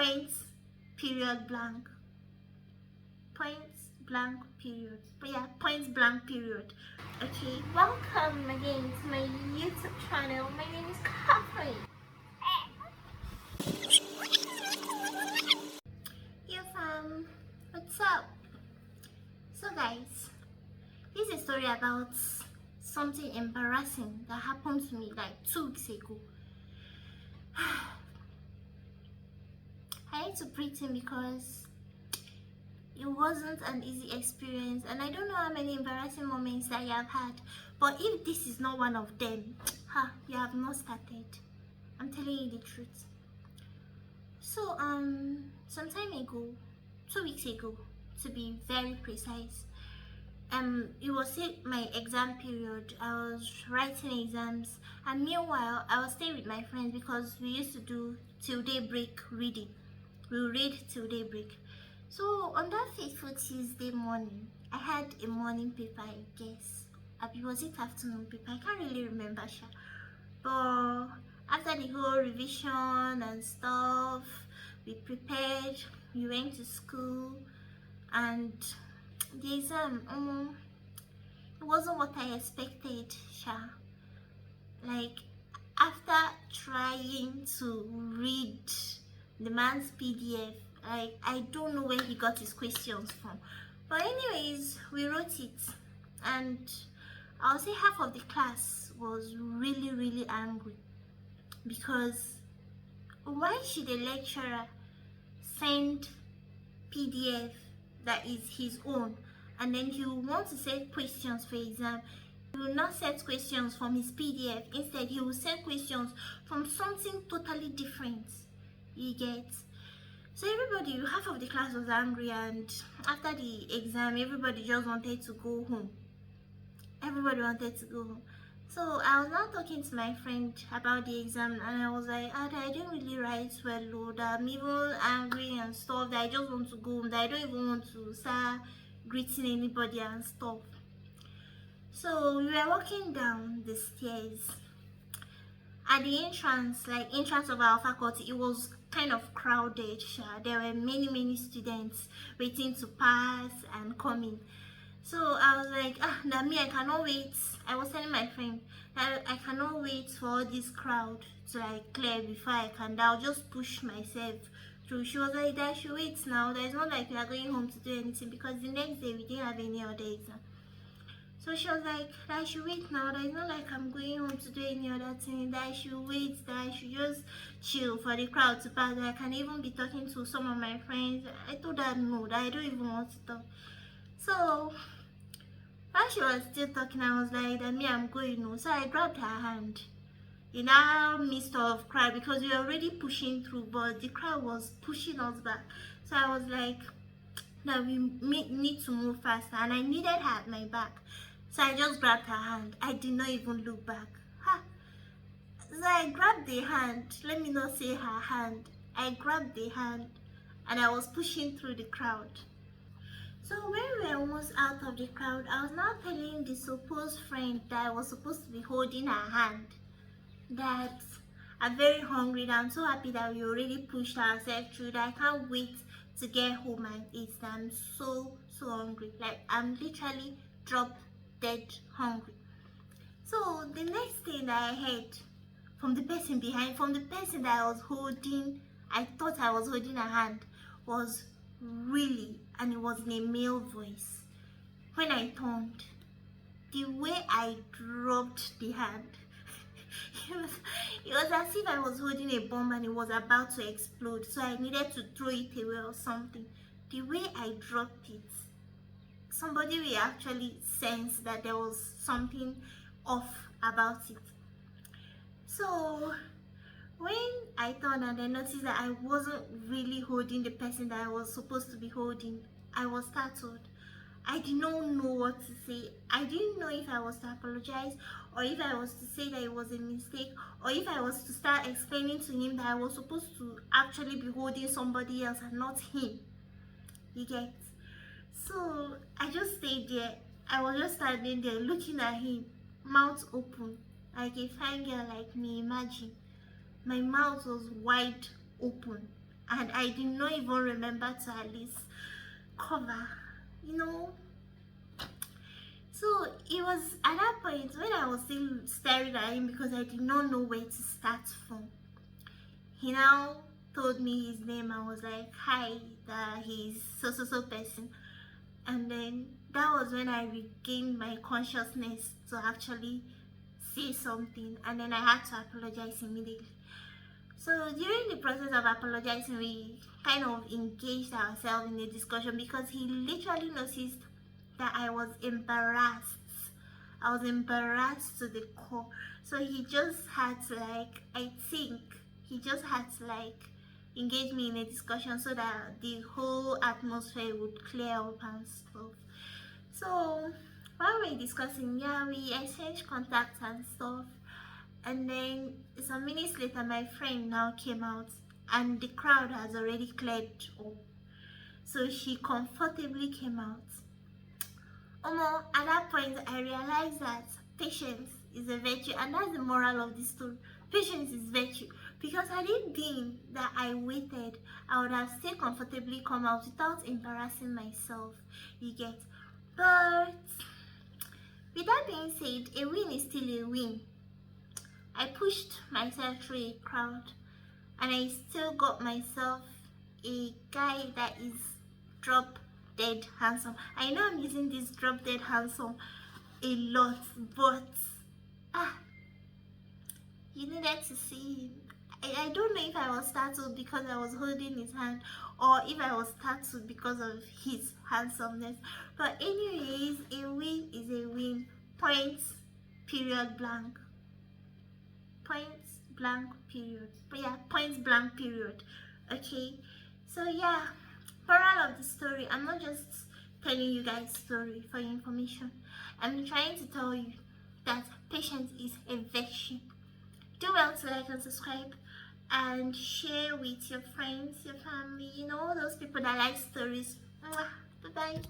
point period blank. Point blank period. But yeah, point blank period. Okay, welcome again to my YouTube channel. My name is Catherine. Yes, what's up? So guys, this is a story about something embarrassing that happened to me like 2 weeks ago. I had to breathe in because it wasn't an easy experience, and I don't know how many embarrassing moments that you have had, but if this is not one of them, you have not started. I'm telling you the truth. So some time ago, 2 weeks ago to be very precise, it was my exam period. I was writing exams, and meanwhile I was staying with my friends because we used to do till daybreak reading. We would read till daybreak. So on that fateful Tuesday morning, I had a morning paper, I guess. Was it afternoon paper? I can't really remember, but after the whole revision and stuff, we prepared, we went to school, and the exam, it wasn't what I expected, Like, after trying to read the man's PDF, I don't know where he got his questions from. But anyways, we wrote it, and I'll say half of the class was really angry because why should a lecturer send PDF that is his own, and then he will want to set questions for exam? He will not set questions from his PDF. Instead, he will set questions from something totally different. You get? So half of the class was angry, and after the exam, everybody just wanted to go home. Everybody wanted to go home. So I was now talking to my friend about the exam, and I was like, I didn't really write well, Lord. I'm even angry and stuff, that I just want to go home, that I don't even want to start greeting anybody and stuff. So we were walking down the stairs. At the entrance of our faculty, it was kind of crowded. There were many students waiting to pass and coming. So I was like, that me, I cannot wait. I was telling my friend that I cannot wait for all this crowd to clear before I can. I'll just push myself through. She was like, that I should wait now. It's not like we are going home to do anything, because the next day we didn't have any other exam. So she was like, that I should wait now, that it's not like I'm going home to do any other thing, that I should wait, that I should just chill for the crowd to pass, that I can even be talking to some of my friends. I told her no, that I don't even want to talk. So while she was still talking, I was like, that me, I'm going home. So I grabbed her hand in our midst of crowd, because we were already pushing through, but the crowd was pushing us back. So I was like, that we need to move faster, and I needed her at my back. So I just grabbed her hand. I did not even look back. So I grabbed the hand. Let me not say her hand. I grabbed the hand, and I was pushing through the crowd. So when we were almost out of the crowd, I was now telling the supposed friend that I was supposed to be holding her hand that I'm very hungry, that I'm so happy that we already pushed ourselves through, that I can't wait to get home and eat. I'm so hungry. I'm literally drop dead hungry. So the next thing that I heard from the person behind, from the person that I was holding, I thought I was holding a hand, was really, and it was in a male voice. When I turned, the way I dropped the hand, it was as if I was holding a bomb and it was about to explode, so I needed to throw it away or something. The way I dropped it, somebody will actually sense that there was something off about it. So when I turned and I noticed that I wasn't really holding the person that I was supposed to be holding, I was startled. I did not know what to say. I didn't know if I was to apologize, or if I was to say that it was a mistake, or if I was to start explaining to him that I was supposed to actually be holding somebody else and not him. You get? So I just stayed there. I was just standing there looking at him, mouth open, like a fine girl like me. Imagine, my mouth was wide open, and I did not even remember to at least cover, you know. So it was at that point when I was still staring at him because I did not know where to start from. He now told me his name. I was like, hi, that he's so so so person. And then that was when I regained my consciousness to actually say something, and then I had to apologize immediately. So during the process of apologizing, we kind of engaged ourselves in a discussion because he literally noticed that I was embarrassed. I was embarrassed to the core. So he just had to like, I think he just had to like engage me in a discussion so that the whole atmosphere would clear up and stuff. So while we're discussing, yeah, we exchanged contacts and stuff. And then some minutes later, my friend now came out, and the crowd has already cleared up. So she comfortably came out. At that point, I realized that patience is a virtue, and that's the moral of the story. Patience is virtue. Because had it been that I waited, I would have stayed comfortably come out without embarrassing myself. You get? But with that being said, a win is still a win. I pushed myself through a crowd, and I still got myself a guy that is drop dead handsome. I know I'm using this drop dead handsome a lot, but you needed to see him. I don't know if I was startled because I was holding his hand, or if I was startled because of his handsomeness. But anyways, a win is a win. Points, period, blank. Points, blank, period. But yeah, points, blank, period. Okay, so yeah, moral of the story, I'm not just telling you guys story for your information. I'm trying to tell you that patience is a virtue. Do well to like and subscribe and share with your friends, your family, you know, those people that like stories. Bye bye.